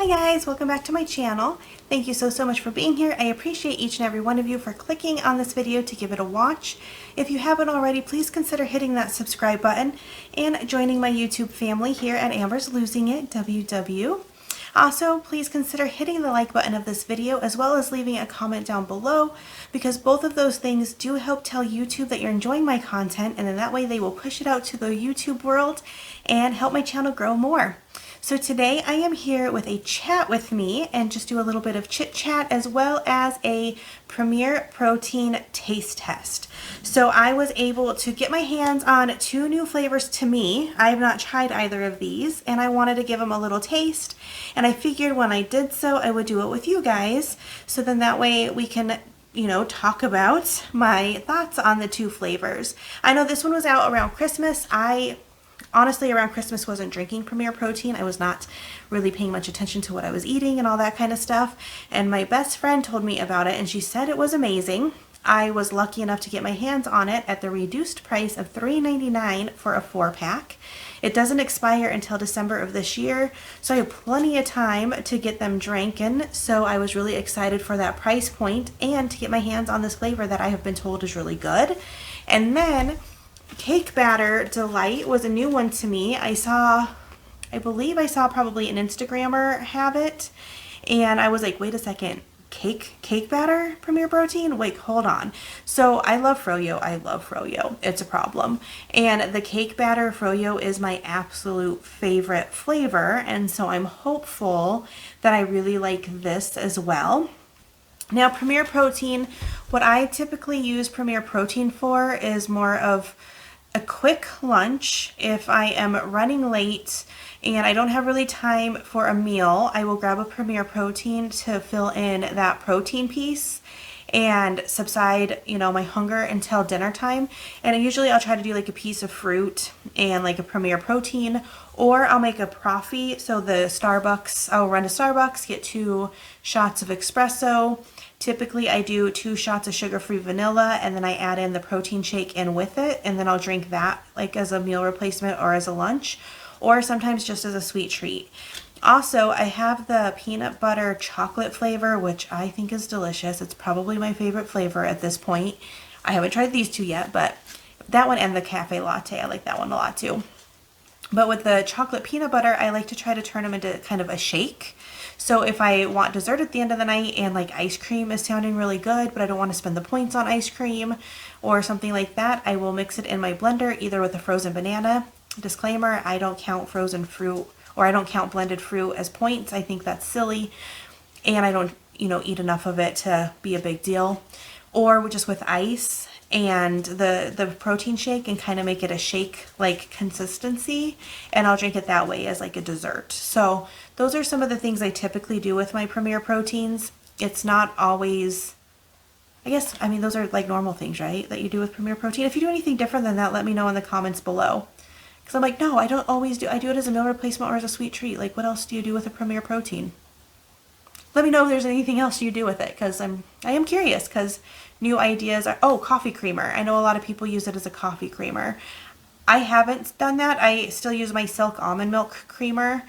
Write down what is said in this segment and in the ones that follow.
Hi guys, welcome back to my channel. Thank you so much for being here. I appreciate each and every one of you for clicking on this video to give it a watch. If you haven't already, please consider hitting that subscribe button and joining my YouTube family here at Amber's Losing It, WW. Also, please consider hitting the like button of this video as well as leaving a comment down below, because both of those things do help tell YouTube that you're enjoying my content, and then that way they will push it out to the YouTube world and help my channel grow more. So today I am here with a chat with me and just do a little bit of chit chat as well as a Premier Protein taste test. So I was able to get my hands on 2 new flavors to me. I have not tried either of these and I wanted to give them a little taste, and I figured when I did so I would do it with you guys, so then that way we can talk about my thoughts on the 2 flavors. I know this one was out around Christmas. Honestly, around Christmas wasn't drinking Premier Protein. I was not really paying much attention to what I was eating and all that kind of stuff. And my best friend told me about it and she said it was amazing. I was lucky enough to get my hands on it at the reduced price of $3.99 for a 4-pack. It doesn't expire until December of this year, so I have plenty of time to get them drinking. So I was really excited for that price point and to get my hands on this flavor that I have been told is really good. And then Cake Batter Delight was a new one to me. I believe I saw probably an Instagrammer have it, and I was like, wait a second, cake batter Premier Protein? Wait, hold on. So I love froyo. I love froyo. It's a problem. And the Cake Batter froyo is my absolute favorite flavor, and so I'm hopeful that I really like this as well. Now, Premier Protein, what I typically use Premier Protein for is more of a quick lunch. If I am running late and I don't have really time for a meal, I will grab a Premier Protein to fill in that protein piece and subside, my hunger until dinner time. And usually I'll try to do like a piece of fruit and like a Premier Protein, or I'll make a Profi. So I'll run to Starbucks, get 2 shots of espresso. Typically I do 2 shots of sugar-free vanilla, and then I add in the protein shake in with it, and then I'll drink that like as a meal replacement or as a lunch, or sometimes just as a sweet treat. Also, I have the peanut butter chocolate flavor, which I think is delicious. It's probably my favorite flavor at this point. I haven't tried these 2 yet, but that one and the cafe latte, I like that one a lot too. But with the chocolate peanut butter, I like to try to turn them into kind of a shake. So if I want dessert at the end of the night and like ice cream is sounding really good, but I don't want to spend the points on ice cream or something like that, I will mix it in my blender either with a frozen banana. Disclaimer, I don't count frozen fruit, or I don't count blended fruit as points. I think that's silly, and I don't eat enough of it to be a big deal. Or just with ice and the protein shake, and kind of make it a shake like consistency, and I'll drink it that way as like a dessert. So those are some of the things I typically do with my Premier Proteins. It's not always, those are like normal things, right, that you do with Premier Protein. If you do anything different than that, let me know in the comments below. Because I'm like, no, I don't always do. I do it as a meal replacement or as a sweet treat. Like, what else do you do with a Premier Protein? Let me know if there's anything else you do with it, because I am curious, because new ideas are, coffee creamer. I know a lot of people use it as a coffee creamer. I haven't done that. I still use my Silk almond milk creamer,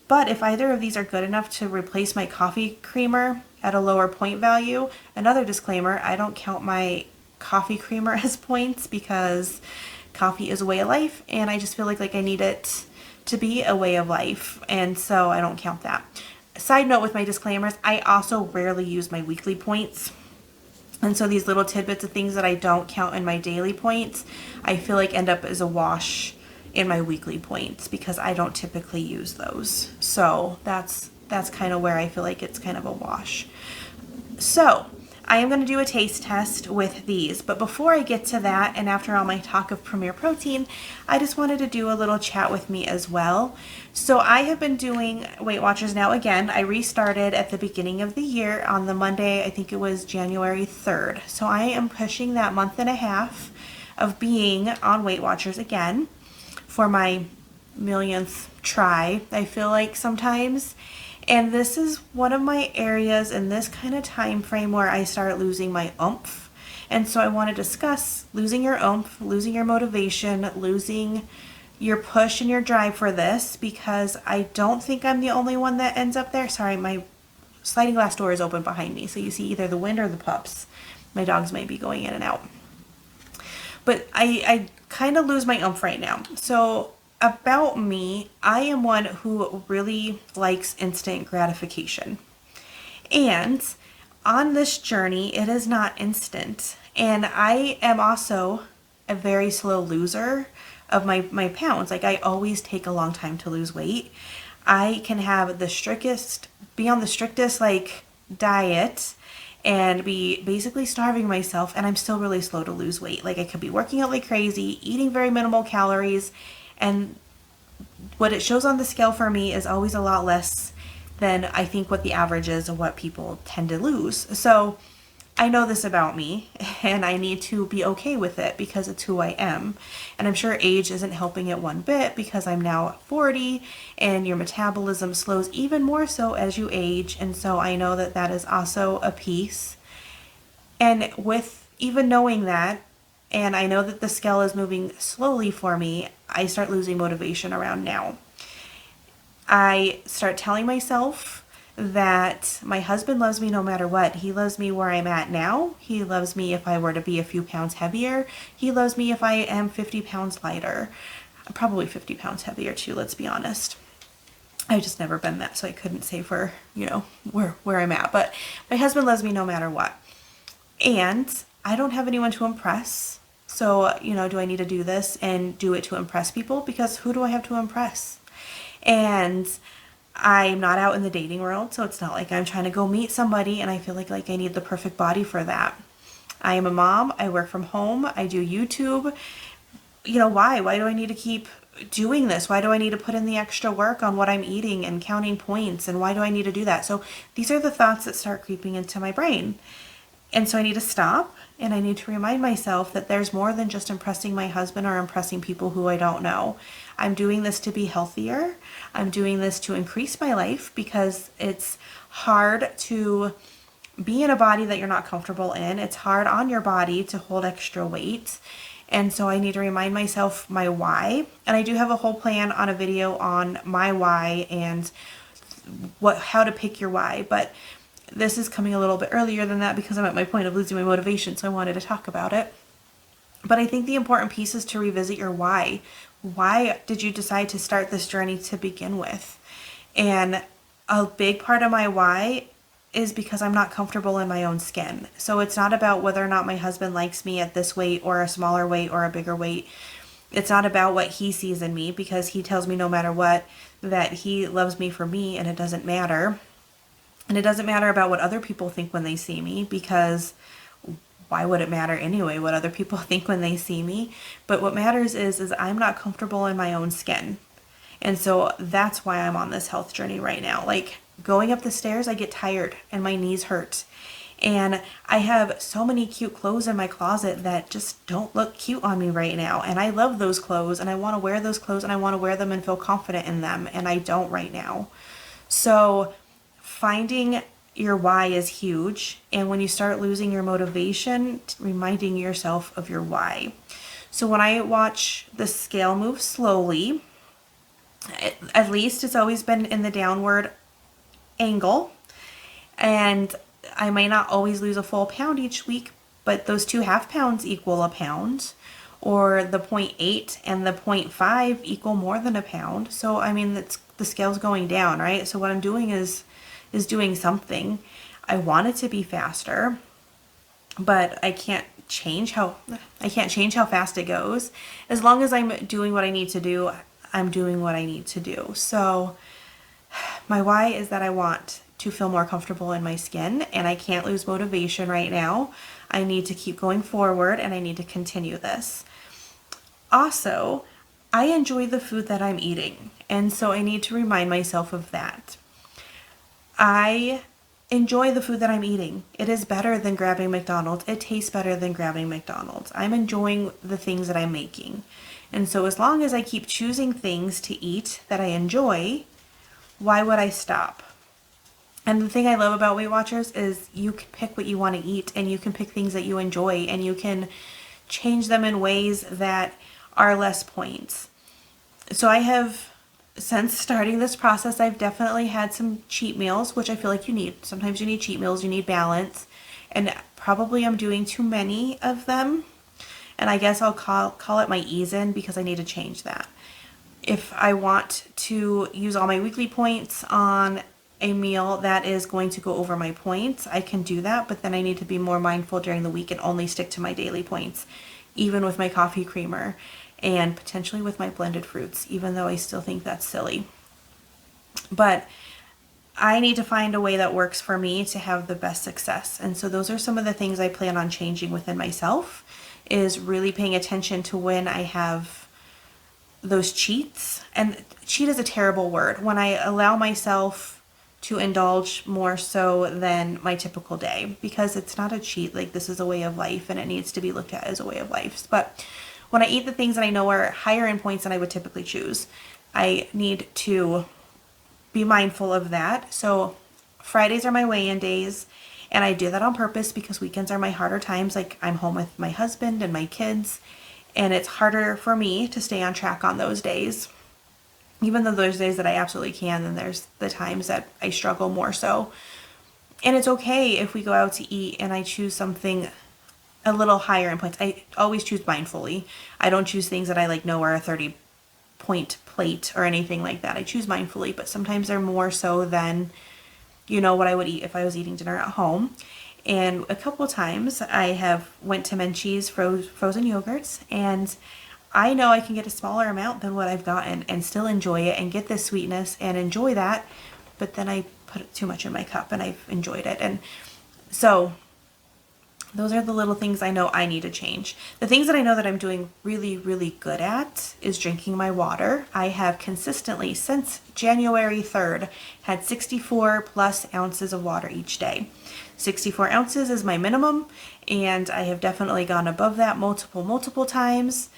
but if either of these are good enough to replace my coffee creamer at a lower point value, another disclaimer, I don't count my coffee creamer as points because coffee is a way of life, and I just feel like I need it to be a way of life, and so I don't count that. Side note with my disclaimers, I also rarely use my weekly points. And so these little tidbits of things that I don't count in my daily points, I feel like end up as a wash in my weekly points because I don't typically use those. So that's kind of where I feel like it's kind of a wash. So I am going to do a taste test with these, but before I get to that, and after all my talk of Premier Protein, I just wanted to do a little chat with me as well. So I have been doing Weight Watchers now again. I restarted at the beginning of the year on the Monday, I think it was January 3rd. So I am pushing that month and a half of being on Weight Watchers again for my millionth try, I feel like sometimes. And this is one of my areas in this kind of time frame where I start losing my oomph. And so I want to discuss losing your oomph, losing your motivation, losing your push and your drive for this, because I don't think I'm the only one that ends up there. Sorry, my sliding glass door is open behind me, so you see either the wind or the pups. My dogs might be going in and out. But I kind of lose my oomph right now. So about me, I am one who really likes instant gratification. And on this journey, it is not instant. And I am also a very slow loser of my pounds. Like, I always take a long time to lose weight. I can have be on the strictest like diet and be basically starving myself, and I'm still really slow to lose weight. Like, I could be working out like crazy, eating very minimal calories, and what it shows on the scale for me is always a lot less than I think what the average is of what people tend to lose. So I know this about me, and I need to be okay with it because it's who I am. And I'm sure age isn't helping it one bit, because I'm now at 40 and your metabolism slows even more so as you age. And so I know that that is also a piece. And with even knowing that, and I know that the scale is moving slowly for me, I start losing motivation around now. I start telling myself that my husband loves me no matter what. He loves me where I'm at now. He loves me if I were to be a few pounds heavier. He loves me if I am 50 pounds lighter. I'm probably 50 pounds heavier too, let's be honest. I've just never been that, so I couldn't say for, where I'm at. But my husband loves me no matter what. And I don't have anyone to impress. So, do I need to do this and do it to impress people? Because who do I have to impress? And I'm not out in the dating world, so it's not like I'm trying to go meet somebody and I feel like I need the perfect body for that. I am a mom. I work from home. I do YouTube. Why? Why do I need to keep doing this? Why do I need to put in the extra work on what I'm eating and counting points? And why do I need to do that? So these are the thoughts that start creeping into my brain. And so I need to stop, and I need to remind myself that there's more than just impressing my husband or impressing people who I don't know. I'm doing this to be healthier. I'm doing this to increase my life, because it's hard to be in a body that you're not comfortable in. It's hard on your body to hold extra weight. And so I need to remind myself my why. And I do have a whole plan on a video on my why and how to pick your why. But this is coming a little bit earlier than that because I'm at my point of losing my motivation, so I wanted to talk about it. But I think the important piece is to revisit your why. Why did you decide to start this journey to begin with? And a big part of my why is because I'm not comfortable in my own skin. So it's not about whether or not my husband likes me at this weight or a smaller weight or a bigger weight. It's not about what he sees in me, because he tells me no matter what that he loves me for me, and it doesn't matter. And it doesn't matter about what other people think when they see me, because why would it matter anyway what other people think when they see me? But what matters is I'm not comfortable in my own skin. And so that's why I'm on this health journey right now. Like, going up the stairs, I get tired and my knees hurt. And I have so many cute clothes in my closet that just don't look cute on me right now. And I love those clothes, and I want to wear those clothes, and I want to wear them and feel confident in them. And I don't right now. So finding your why is huge. And when you start losing your motivation, reminding yourself of your why. So when I watch the scale move slowly, at least it's always been in the downward angle. And I may not always lose a full pound each week, but those 2.5 pounds equal a pound, or the 0.8 and the 0.5 equal more than a pound. So, I mean, the scale's going down, right? So what I'm doing is doing something. I want it to be faster, but I can't change how fast it goes. As long as I'm doing what I need to do, I'm doing what I need to do. So my why is that I want to feel more comfortable in my skin, and I can't lose motivation right now. I need to keep going forward, and I need to continue this. Also, I enjoy the food that I'm eating, and so I need to remind myself of that. I enjoy the food that I'm eating. It is better than grabbing McDonald's. It tastes better than grabbing McDonald's. I'm enjoying the things that I'm making. And so as long as I keep choosing things to eat that I enjoy, why would I stop? And the thing I love about Weight Watchers is you can pick what you want to eat, and you can pick things that you enjoy, and you can change them in ways that are less points. So I have, since starting this process, I've definitely had some cheat meals, which I feel like you need. Sometimes you need cheat meals, you need balance, and probably I'm doing too many of them. And I guess I'll call it my ease in, because I need to change that. If I want to use all my weekly points on a meal that is going to go over my points, I can do that, but then I need to be more mindful during the week and only stick to my daily points, even with my coffee creamer and potentially with my blended fruits, even though I still think that's silly. But I need to find a way that works for me to have the best success. And so those are some of the things I plan on changing within myself, is really paying attention to when I have those cheats. And cheat is a terrible word. When I allow myself to indulge more so than my typical day, because it's not a cheat. Like, this is a way of life and it needs to be looked at as a way of life. But when I eat the things that I know are higher in points than I would typically choose, I need to be mindful of that. So Fridays are my weigh-in days, and I do that on purpose because weekends are my harder times. Like, I'm home with my husband and my kids, and it's harder for me to stay on track on those days. Even though there's days that I absolutely can, then there's the times that I struggle more so. And it's okay if we go out to eat and I choose something a little higher in points. I always choose mindfully. I don't choose things that I know are a 30-point plate or anything like that. I choose mindfully, but sometimes they're more so than, what I would eat if I was eating dinner at home. And a couple of times I have went to Menchie's frozen yogurts, and I know I can get a smaller amount than what I've gotten and still enjoy it and get this sweetness and enjoy that, but then I put too much in my cup and I've enjoyed it. And so those are the little things I know I need to change. The things that I know that I'm doing really, really good at is drinking my water. I have consistently, since January 3rd, had 64 plus ounces of water each day. 64 ounces is my minimum, and I have definitely gone above that multiple times.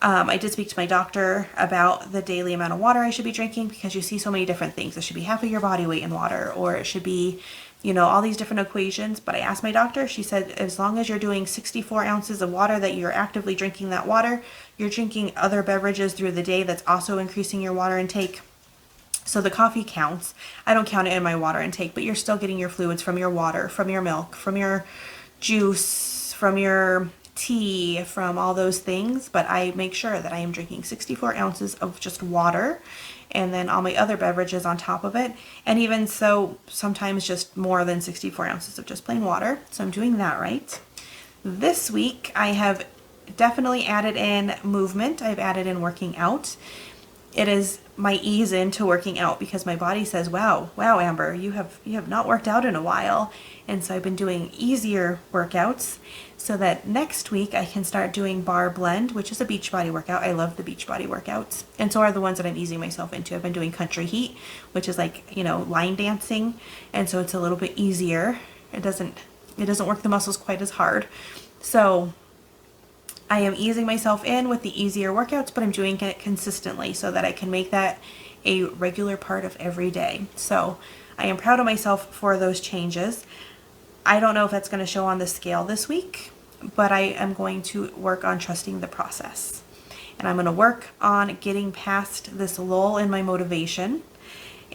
I did speak to my doctor about the daily amount of water I should be drinking, because you see so many different things. It should be half of your body weight in water, or it should be, all these different equations. But I asked my doctor, she said, as long as you're doing 64 ounces of water, that you're actively drinking that water, you're drinking other beverages through the day that's also increasing your water intake. So the coffee counts. I don't count it in my water intake, but you're still getting your fluids from your water, from your milk, from your juice, from your tea, from all those things. But I make sure that I am drinking 64 ounces of just water, and then all my other beverages on top of it. And even so, sometimes just more than 64 ounces of just plain water. So I'm doing that right. This week, I have definitely added in movement. I've added in working out. It is my ease into working out, because my body says, wow, Amber, you have not worked out in a while. And so I've been doing easier workouts, so that next week I can start doing bar blend, which is a Beachbody workout. I love the Beachbody workouts. And so are the ones that I'm easing myself into. I've been doing country heat, which is line dancing. And so it's a little bit easier. It doesn't work the muscles quite as hard. So I am easing myself in with the easier workouts, but I'm doing it consistently so that I can make that a regular part of every day. So I am proud of myself for those changes. I don't know if that's going to show on the scale this week, but I am going to work on trusting the process. And I'm going to work on getting past this lull in my motivation.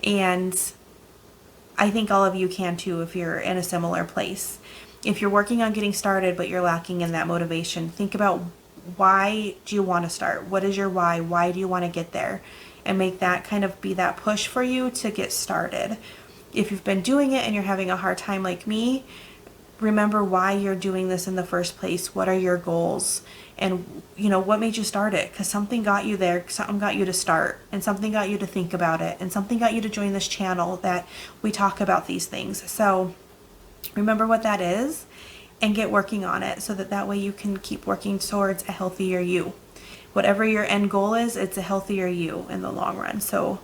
And I think all of you can too if you're in a similar place. If you're working on getting started, but you're lacking in that motivation, think about, why do you want to start? What is your why? Why do you want to get there? And make that kind of be that push for you to get started. If you've been doing it and you're having a hard time like me, remember why you're doing this in the first place. What are your goals? And what made you start it? Because something got you there, something got you to start, and something got you to think about it, and something got you to join this channel that we talk about these things. So remember what that is and get working on it, so that way you can keep working towards a healthier you. Whatever your end goal is, it's a healthier you in the long run. So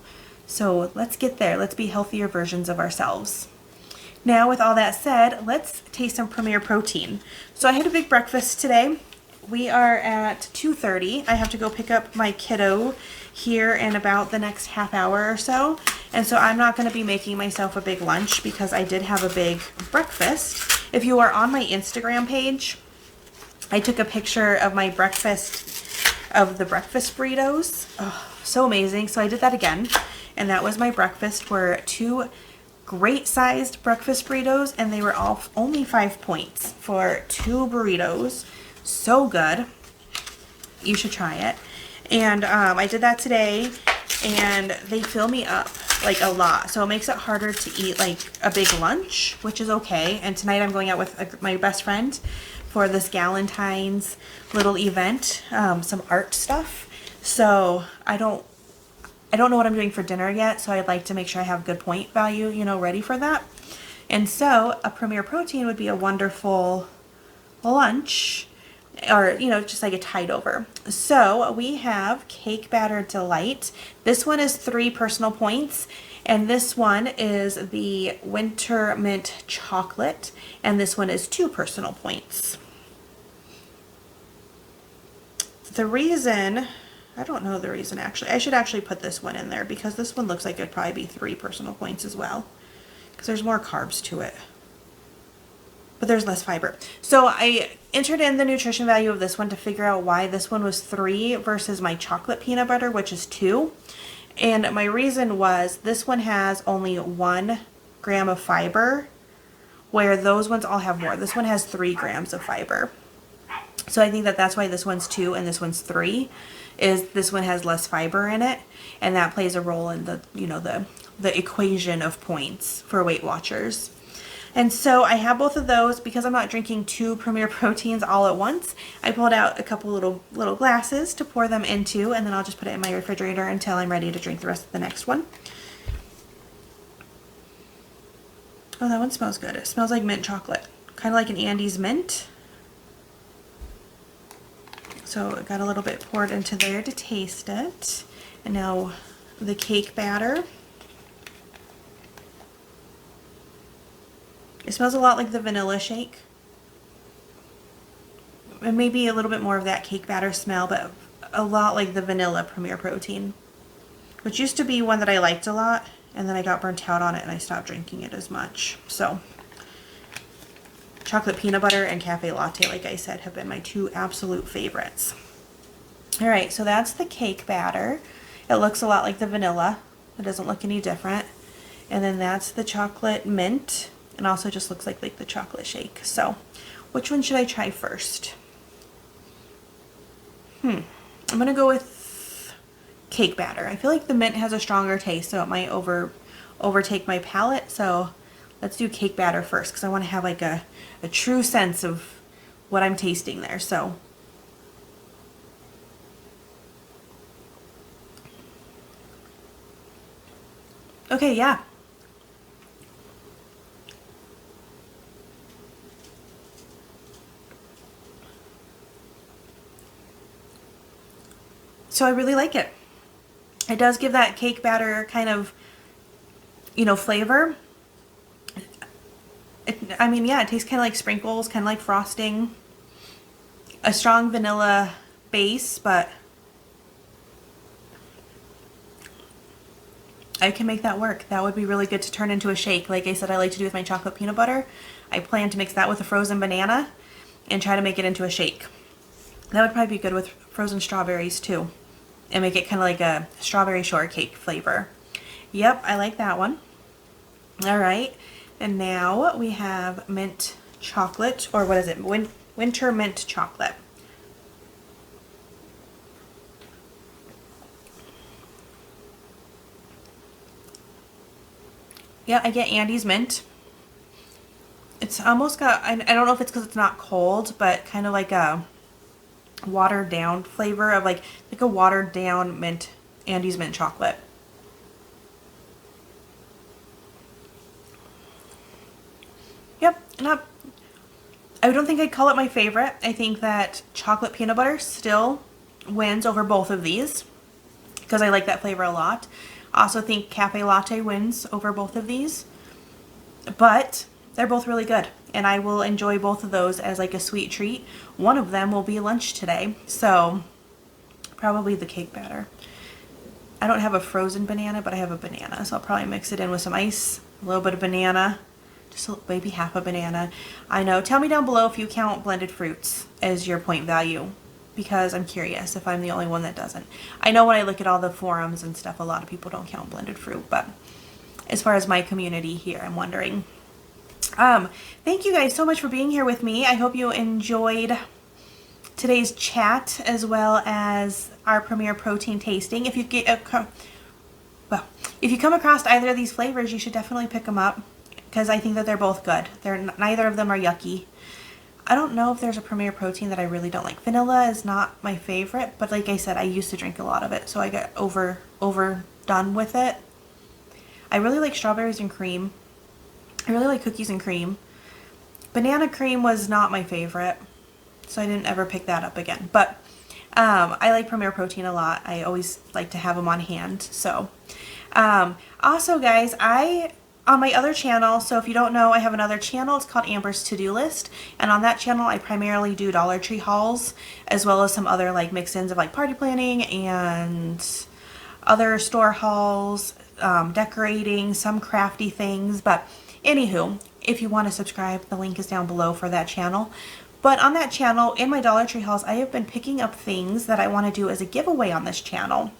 let's get there. Let's be healthier versions of ourselves. Now, with all that said, let's taste some Premier Protein. So I had a big breakfast today. We are at 2:30. I have to go pick up my kiddo here in about the next half hour or so. And so I'm not going to be making myself a big lunch, because I did have a big breakfast. If you are on my Instagram page, I took a picture of my breakfast of the breakfast burritos. Oh, so amazing. So I did that again, and that was my breakfast. Were 2 great sized breakfast burritos, and they were all only 5 points for 2 burritos. So good. You should try it. And I did that today, and they fill me up like a lot, so it makes it harder to eat like a big lunch, which is okay. And tonight I'm going out with my best friend for this Galentine's little event, some art stuff. So I don't know what I'm doing for dinner yet, so I'd like to make sure I have good point value, you know, ready for that. And so a Premier Protein would be a wonderful lunch, or, you know, just like a tide over. So we have Cake Batter Delight. This one is 3 personal points, and this one is the Winter Mint Chocolate, and this one is 2 personal points. The reason, I don't know the reason actually. I should actually put this one in there because this one looks like it'd probably be 3 personal points as well, because there's more carbs to it, but there's less fiber. So I entered in the nutrition value of this one to figure out why this one was 3 versus my chocolate peanut butter, which is 2. And my reason was this one has only 1 gram of fiber, where those ones all have more. This one has 3 grams of fiber. So I think that that's why this one's 2 and this one's 3, is this one has less fiber in it, and that plays a role in the, you know, the equation of points for Weight Watchers. And so I have both of those. Because I'm not drinking 2 Premier Proteins all at once, I pulled out a couple little glasses to pour them into, and then I'll just put it in my refrigerator until I'm ready to drink the rest of the next one. Oh, that one smells good. It smells like mint chocolate, kind of like an Andes mint. So I got a little bit poured into there to taste it. And now the cake batter. It smells a lot like the vanilla shake. And maybe a little bit more of that cake batter smell, but a lot like the vanilla Premier Protein, which used to be one that I liked a lot, and then I got burnt out on it and I stopped drinking it as much. So chocolate peanut butter and cafe latte, like I said, have been my 2 absolute favorites. All right, so that's the cake batter. It looks a lot like the vanilla. It doesn't look any different. And then that's the chocolate mint. And also just looks like the chocolate shake. So which one should I try first? I'm going to go with cake batter. I feel like the mint has a stronger taste, so it might overtake my palate. So let's do cake batter first, because I want to have like a true sense of what I'm tasting there. So okay, yeah. So I really like it. It does give that cake batter kind of, you know, flavor. I mean, yeah, it tastes kind of like sprinkles, kind of like frosting. A strong vanilla base, but I can make that work. That would be really good to turn into a shake. Like I said, I like to do with my chocolate peanut butter. I plan to mix that with a frozen banana and try to make it into a shake. That would probably be good with frozen strawberries too, and make it kind of like a strawberry shortcake flavor. Yep, I like that one. All right, and now we have mint chocolate, or what is it? Winter mint chocolate. Yeah, I get Andes mint. It's almost got, I don't know if it's because it's not cold, but kind of like a watered down flavor of like a watered down mint, Andes mint chocolate. Yep, I don't think I'd call it my favorite. I think that chocolate peanut butter still wins over both of these because I like that flavor a lot. I also think cafe latte wins over both of these, but they're both really good, and I will enjoy both of those as like a sweet treat. One of them will be lunch today, so probably the cake batter. I don't have a frozen banana, but I have a banana, so I'll probably mix it in with some ice, a little bit of banana, just maybe half a banana. I know. Tell me down below if you count blended fruits as your point value because I'm curious if I'm the only one that doesn't. I know when I look at all the forums and stuff, a lot of people don't count blended fruit, but as far as my community here, I'm wondering. Thank you guys so much for being here with me. I hope you enjoyed today's chat as well as our Premier Protein tasting. If you get if you come across either of these flavors, you should definitely pick them up because I think that they're both good. Neither of them are yucky. I don't know if there's a Premier Protein that I really don't like. Vanilla is not my favorite, but like I said, I used to drink a lot of it, so I got overdone with it. I really like strawberries and cream. I really like cookies and cream. Banana cream was not my favorite, so I didn't ever pick that up again. But I like Premier Protein a lot. I always like to have them on hand. So also guys, on my other channel, so if you don't know, I have another channel. It's called Amber's To-Do List, and on that channel I primarily do Dollar Tree hauls as well as some other like mix-ins of like party planning and other store hauls, decorating, some crafty things. But anywho, if you want to subscribe, the link is down below for that channel. But on that channel, in my Dollar Tree hauls, I have been picking up things that I want to do as a giveaway on this channel.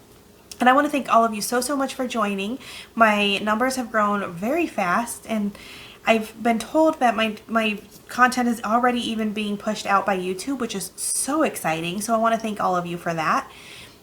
And I want to thank all of you so much for joining. My numbers have grown very fast, and I've been told that my content is already even being pushed out by YouTube, which is so exciting. So I want to thank all of you for that.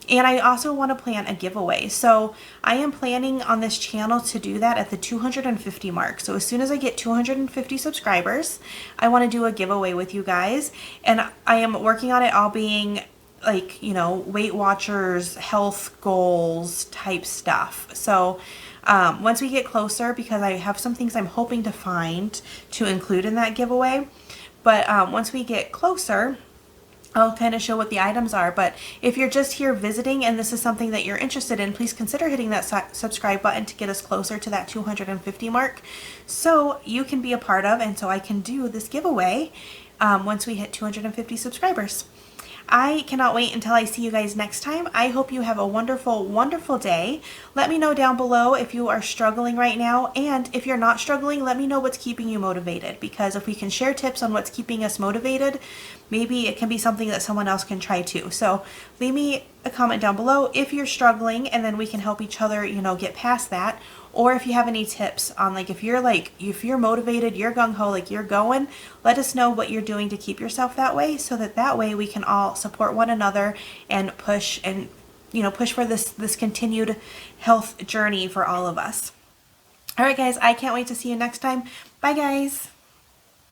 And I also want to plan a giveaway. So I am planning on this channel to do that at the 250 mark. So as soon as I get 250 subscribers, I want to do a giveaway with you guys. And I am working on it all being like, you know, Weight Watchers, health goals type stuff. So once we get closer, because I have some things I'm hoping to find to include in that giveaway. But once we get closer, I'll kind of show what the items are. But if you're just here visiting and this is something that you're interested in, please consider hitting that subscribe button to get us closer to that 250 mark so you can be a part of, and so I can do this giveaway once we hit 250 subscribers. I cannot wait until I see you guys next time. I hope you have a wonderful, wonderful day. Let me know down below if you are struggling right now, and if you're not struggling, let me know what's keeping you motivated, because if we can share tips on what's keeping us motivated, maybe it can be something that someone else can try too. So leave me a comment down below if you're struggling, and then we can help each other, you know, get past that. Or if you have any tips on like if you're motivated, you're gung-ho, like you're going, let us know what you're doing to keep yourself that way, so that way we can all support one another and push and, you know, push for this continued health journey for all of us. All right guys, I can't wait to see you next time. Bye guys.